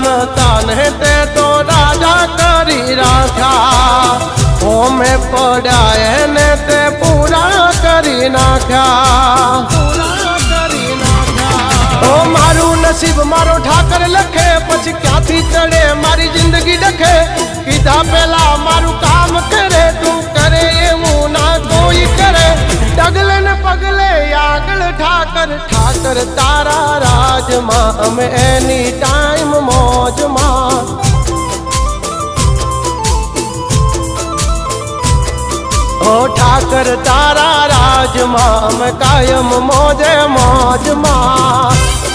नता ने ते तो राजा करी राख्या ओमे पड़ाए ने ते पूरा करी नाख्या ओ मारू नसीब मारो ठाकर लखे पछी क्यांथी चढ़े मारी जिंदगी डखे कीधा पेला मारू काम करे तू करे एवं ना कोई करे डगले न पगले आगल ठाकर ठाकर तारा राज मां हम एनी टाइम मौज मां ओ ठाकर तारा राज मां हम कायम मौजे मौज मां।